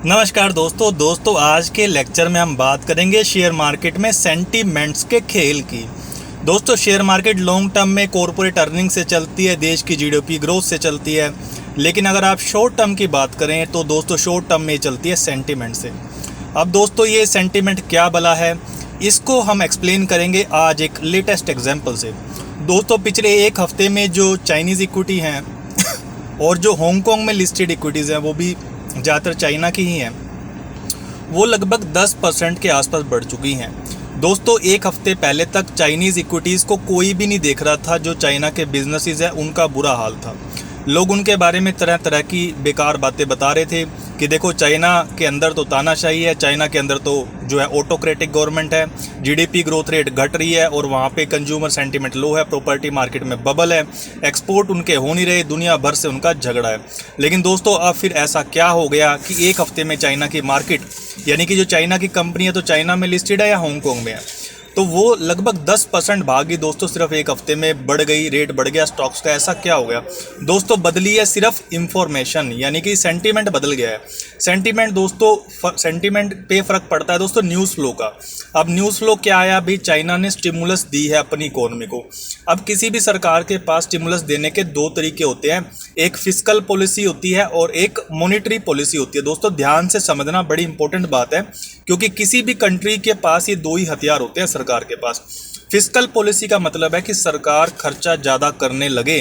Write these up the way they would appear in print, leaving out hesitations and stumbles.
नमस्कार दोस्तों आज के लेक्चर में हम बात करेंगे शेयर मार्केट में सेंटीमेंट्स के खेल की। दोस्तों शेयर मार्केट लॉन्ग टर्म में कॉरपोरेट अर्निंग से चलती है, देश की जीडीपी ग्रोथ से चलती है, लेकिन अगर आप शॉर्ट टर्म की बात करें तो दोस्तों शॉर्ट टर्म में चलती है सेंटीमेंट से। अब दोस्तों ये सेंटीमेंट क्या भला है, इसको हम एक्सप्लेन करेंगे आज एक लेटेस्ट एग्जाम्पल से। दोस्तों पिछले एक हफ्ते में जो चाइनीज़ इक्विटी हैं और जो हांगकांग में लिस्टेड इक्विटीज़ हैं वो भी ज़्यादातर चाइना की ही हैं, वो लगभग 10% के आसपास बढ़ चुकी हैं। दोस्तों एक हफ्ते पहले तक चाइनीज़ इक्विटीज़ को कोई भी नहीं देख रहा था। जो चाइना के बिजनेसेस हैं उनका बुरा हाल था। लोग उनके बारे में तरह तरह की बेकार बातें बता रहे थे कि देखो चाइना के अंदर तो तानाशाही है, चाइना के अंदर तो जो है ऑटोक्रेटिक गवर्नमेंट है, जीडीपी ग्रोथ रेट घट रही है और वहाँ पे कंज्यूमर सेंटीमेंट लो है, प्रॉपर्टी मार्केट में बबल है, एक्सपोर्ट उनके हो नहीं रहे, दुनिया भर से उनका झगड़ा है। लेकिन दोस्तों अब फिर ऐसा क्या हो गया कि एक हफ्ते में चाइना की मार्केट, यानी कि जो चाइना की कंपनी है तो चाइना में लिस्टेड है या हांगकांग में है, तो वो लगभग 10% भागी दोस्तों सिर्फ एक हफ्ते में बढ़ गई, रेट बढ़ गया स्टॉक्स का। ऐसा क्या हो गया दोस्तों? बदली है सिर्फ इंफॉर्मेशन, यानी कि सेंटीमेंट बदल गया है। सेंटीमेंट दोस्तों, सेंटीमेंट पे फर्क पड़ता है दोस्तों न्यूज़ फ्लो का। अब न्यूज़ फ्लो क्या आया? अभी चाइना ने स्टिमुलस दी है अपनी इकोनॉमी को। अब किसी भी सरकार के पास स्टिमुलस देने के दो तरीके होते हैं, एक फिस्कल पॉलिसी होती है और एक मॉनेटरी पॉलिसी होती है। दोस्तों ध्यान से समझना, बड़ी इंपॉर्टेंट बात है, क्योंकि किसी भी कंट्री के पास ये दो ही हथियार होते हैं सरकार के पास। फिस्कल पॉलिसी का मतलब है कि सरकार खर्चा ज़्यादा करने लगे,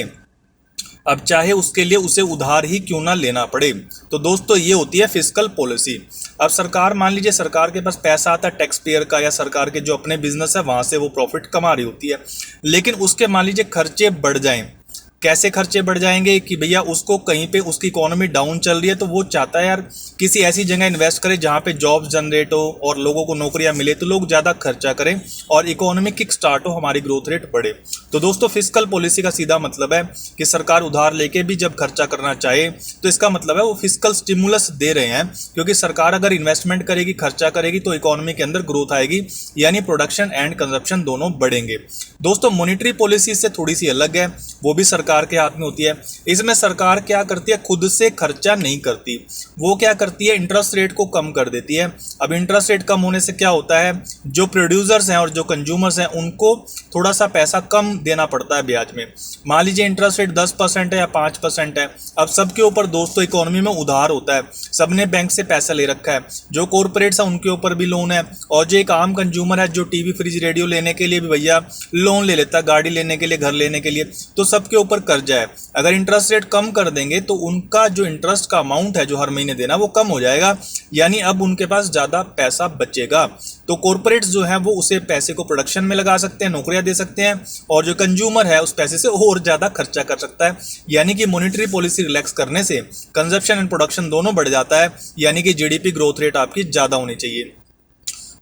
अब चाहे उसके लिए उसे उधार ही क्यों ना लेना पड़े। तो दोस्तों ये होती है फिस्कल पॉलिसी। अब सरकार, मान लीजिए सरकार के पास पैसा आता है टैक्स पेयर का, या सरकार के जो अपने बिजनेस है वहाँ से वो प्रॉफिट कमा रही होती है, लेकिन उसके मान लीजिए खर्चे बढ़ जाएं। कैसे खर्चे बढ़ जाएंगे कि भैया उसको कहीं पे उसकी इकोनॉमी डाउन चल रही है तो वो चाहता है यार किसी ऐसी जगह इन्वेस्ट करे जहाँ पे जॉब्स जनरेट हो और लोगों को नौकरियाँ मिले, तो लोग ज़्यादा खर्चा करें और इकोनॉमी किक स्टार्ट हो, हमारी ग्रोथ रेट बढ़े। तो दोस्तों फिस्कल पॉलिसी का सीधा मतलब है कि सरकार उधार लेके भी जब खर्चा करना चाहे तो इसका मतलब है वो फिस्कल स्टिमुलस दे रहे हैं, क्योंकि सरकार अगर इन्वेस्टमेंट करेगी, खर्चा करेगी तो इकोनॉमी के अंदर ग्रोथ आएगी, यानी प्रोडक्शन एंड कंजप्शन दोनों बढ़ेंगे। दोस्तों मॉनेटरी पॉलिसी से थोड़ी सी अलग है, वो भी सरकार के हाथ में होती है। इसमें सरकार क्या करती है? खुद से खर्चा नहीं करती, वो क्या करती है? इंटरेस्ट रेट को कम कर देती है। अब इंटरेस्ट रेट कम होने से क्या होता है? जो प्रोड्यूसर्स हैं और जो कंज्यूमर्स हैं उनको थोड़ा सा पैसा कम देना पड़ता है ब्याज में। मान लीजिए इंटरेस्ट रेट 10% है या 5% है। अब सबके ऊपर दोस्तों इकोनॉमी में उधार होता है, सबने बैंक से पैसा ले रखा है, जो कॉर्पोरेट्स हैं उनके ऊपर भी लोन है, और जो एक आम कंज्यूमर है जो टीवी फ्रिज रेडियो लेने के लिए भी भैया लोन ले लेता है, गाड़ी लेने के लिए, घर लेने के लिए, तो सबके ऊपर कर्जा है। अगर इंटरेस्ट रेट कम कर देंगे तो उनका जो इंटरेस्ट का अमाउंट है जो हर महीने देना वो कम हो जाएगा, यानी अब उनके पास ज़्यादा पैसा बचेगा। तो कॉर्पोरेट्स जो है वो उसे पैसे को प्रोडक्शन में लगा सकते हैं, नौकरियां दे सकते हैं, और जो कंज्यूमर है उस पैसे से और ज़्यादा खर्चा कर सकता है। यानी कि मॉनेटरी पॉलिसी रिलैक्स करने से कंजप्शन एंड प्रोडक्शन दोनों बढ़ जाता है, यानी कि जीडीपी ग्रोथ रेट आपकी ज़्यादा होनी चाहिए।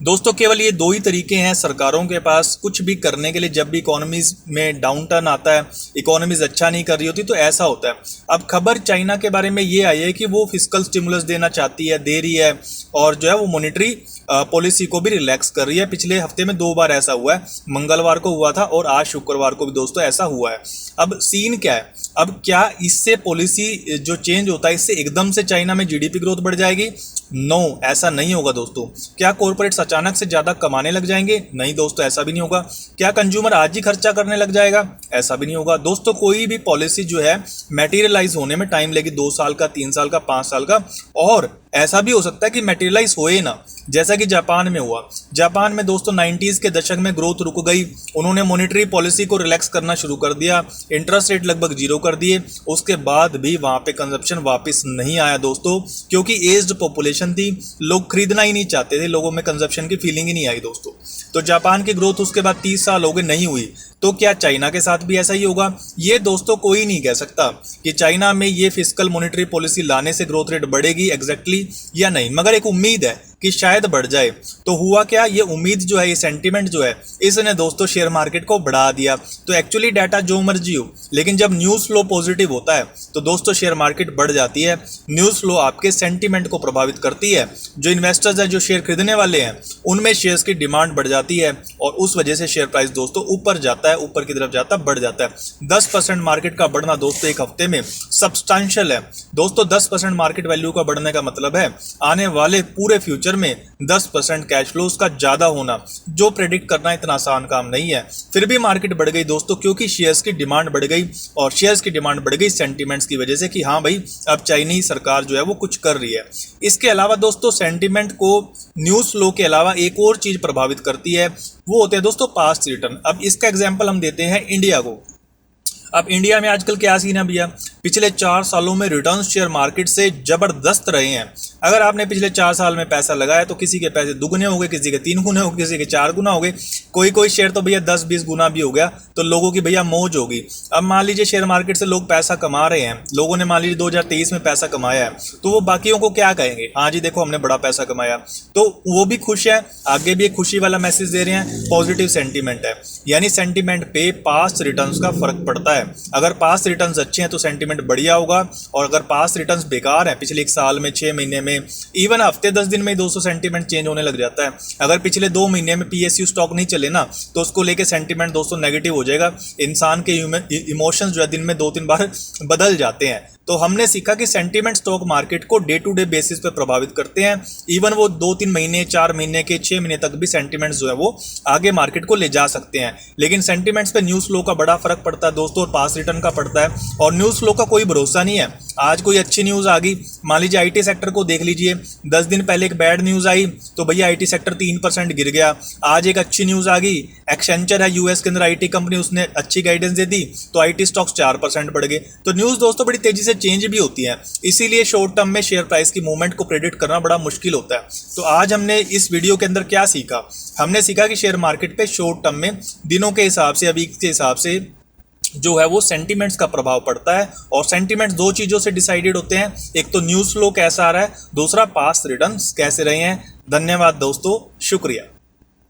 दोस्तों केवल ये दो ही तरीके हैं सरकारों के पास कुछ भी करने के लिए। जब भी इकोनॉमीज में डाउन टर्न आता है, इकोनॉमीज अच्छा नहीं कर रही होती, तो ऐसा होता है। अब खबर चाइना के बारे में ये आई है कि वो फिस्कल स्टिमुलस देना चाहती है, दे रही है, और जो है वो मॉनेटरी पॉलिसी को भी रिलैक्स कर रही है। पिछले हफ्ते में 2 बार ऐसा हुआ है, मंगलवार को हुआ था और आज शुक्रवार को भी दोस्तों ऐसा हुआ है। अब सीन क्या है? अब क्या इससे पॉलिसी जो चेंज होता है इससे एकदम से चाइना में जीडीपी ग्रोथ बढ़ जाएगी? नो, ऐसा नहीं होगा दोस्तों। क्या कॉर्पोरेट्स अचानक से ज़्यादा कमाने लग जाएंगे? नहीं दोस्तों, ऐसा भी नहीं होगा। क्या कंज्यूमर आज ही खर्चा करने लग जाएगा? ऐसा भी नहीं होगा दोस्तों। कोई भी पॉलिसी जो है मैटेरियलाइज होने में टाइम लेगी, 2 साल का, 3 साल का, 5 साल का, और ऐसा भी हो सकता है कि मैटेरियलाइज होए ना, जैसा कि जापान में हुआ। जापान में दोस्तों 90s के दशक में ग्रोथ रुक गई, उन्होंने मॉनेटरी पॉलिसी को रिलैक्स करना शुरू कर दिया, इंटरेस्ट रेट लगभग 0 कर दिए, उसके बाद भी वहाँ पे कंजप्शन वापस नहीं आया दोस्तों, क्योंकि एज्ड पॉपुलेशन थी, लोग खरीदना ही नहीं चाहते थे, लोगों में कंजप्शन की फीलिंग ही नहीं आई दोस्तों। तो जापान की ग्रोथ उसके बाद 30 साल हो गए, नहीं हुई। तो क्या चाइना के साथ भी ऐसा ही होगा? ये दोस्तों कोई नहीं कह सकता कि चाइना में ये फिस्कल मॉनेटरी पॉलिसी लाने से ग्रोथ रेट बढ़ेगी एग्जैक्टली या नहीं, मगर एक उम्मीद है कि शायद बढ़ जाए। तो हुआ क्या, ये उम्मीद जो है, ये सेंटीमेंट जो है, इसने दोस्तों शेयर मार्केट को बढ़ा दिया। तो एक्चुअली डाटा जो मर्जी हो, लेकिन जब न्यूज़ फ्लो पॉजिटिव होता है तो दोस्तों शेयर मार्केट बढ़ जाती है। न्यूज़ फ्लो आपके सेंटीमेंट को प्रभावित करती है। जो इन्वेस्टर्स हैं, जो शेयर खरीदने वाले हैं, उनमें शेयर्स की डिमांड बढ़ जाती है और उस वजह से शेयर प्राइस दोस्तों ऊपर जाता है, ऊपर की तरफ जाता है, बढ़ जाता है। 10% मार्केट का बढ़ना दोस्तों एक हफ्ते में सब्सटेंशियल है। दोस्तों 10% मार्केट वैल्यू का बढ़ने का मतलब है आने वाले पूरे फ्यूचर में 10% कैश फ्लोज का ज्यादा होना, जो प्रेडिक्ट करना इतना आसान काम नहीं है। फिर भी मार्केट बढ़ गई दोस्तों, क्योंकि शेयर्स की डिमांड बढ़ गई, और शेयर्स की डिमांड बढ़ गई सेंटीमेंट्स की वजह से कि हाँ भाई अब चाइनीज सरकार जो है वो कुछ कर रही है। इसके अलावा दोस्तों सेंटीमेंट को न्यूज़ फ्लो के अलावा एक और चीज प्रभावित करती है, वो होते हैं दोस्तों पास्ट रिटर्न। अब इसका एग्जाम्पल हम देते हैं इंडिया को। अब इंडिया में आजकल क्या सीन है भैया, पिछले 4 सालों में रिटर्न शेयर मार्केट से जबरदस्त रहे हैं। अगर आपने पिछले 4 साल में पैसा लगाया तो किसी के पैसे दुगने हो गए, किसी के 3 गुने हो गए, किसी के 4 गुना हो गए, कोई शेयर तो भैया 10-20 गुना भी हो गया। तो लोगों की भैया मौज होगी। अब मान लीजिए शेयर मार्केट से लोग पैसा कमा रहे हैं, लोगों ने मान लीजिए 2023 में पैसा कमाया है, तो वो बाकियों को क्या कहेंगे, हाँ जी देखो हमने बड़ा पैसा कमाया। तो वो भी खुश है, आगे भी एक खुशी वाला मैसेज दे रहे हैं, पॉजिटिव सेंटीमेंट है। यानी सेंटीमेंट पे पास्ट रिटर्न्स का फर्क पड़ता है। अगर पास्ट रिटर्न्स अच्छे हैं तो सेंटीमेंट बढ़िया होगा, और अगर पास्ट रिटर्न्स बेकार हैं, पिछले 1 साल में, 6 महीने में, इवन हफ्ते 10 दिन में दोस्तों सेंटीमेंट चेंज होने लग जाता है। अगर पिछले 2 महीने में पीएसयू स्टॉक नहीं चले ना, तो उसको लेके सेंटीमेंट दोस्तों नेगेटिव हो जाएगा। इंसान के इमोशंस जो है दिन में 2-3 बार बदल जाते हैं। तो हमने सीखा कि सेंटीमेंट स्टॉक मार्केट को डे टू डे बेसिस पे प्रभावित करते हैं। इवन वो 2-3 महीने, 4 महीने के, 6 महीने तक भी सेंटीमेंट्स जो है वो आगे मार्केट को ले जा सकते हैं। लेकिन सेंटीमेंट्स पे न्यूज़ फ्लो का बड़ा फर्क पड़ता है दोस्तों, और पास रिटर्न का पड़ता है। और न्यूज़ फ्लो का कोई भरोसा नहीं है। आज कोई अच्छी न्यूज़ आ गई, मान लीजिए आईटी सेक्टर को देख लीजिए, 10 दिन पहले एक बैड न्यूज़ आई तो भैया आईटी सेक्टर 3% गिर गया। आज एक अच्छी न्यूज़ आ गई, एक्सेंचर है यूएस के अंदर आईटी कंपनी, उसने अच्छी गाइडेंस दे दी तो आईटी स्टॉक्स 4% बढ़ गए। तो न्यूज़ दोस्तों बड़ी तेजी से चेंज भी होती है, इसीलिए शॉर्ट टर्म में शेयर प्राइस की मूवमेंट को प्रेडिक्ट करना बड़ा मुश्किल होता है। तो आज हमने इस वीडियो के अंदर क्या सीखा, हमने सीखा कि शेयर मार्केट पे शॉर्ट टर्म में दिनों के हिसाब से, अभी के हिसाब से जो है वो सेंटीमेंट्स का प्रभाव पड़ता है। और सेंटीमेंट्स 2 चीज़ों से डिसाइडेड होते हैं, एक तो न्यूज़ फ्लो कैसा आ रहा है, दूसरा पास्ट रिटर्न्स कैसे रहे हैं। धन्यवाद दोस्तों, शुक्रिया।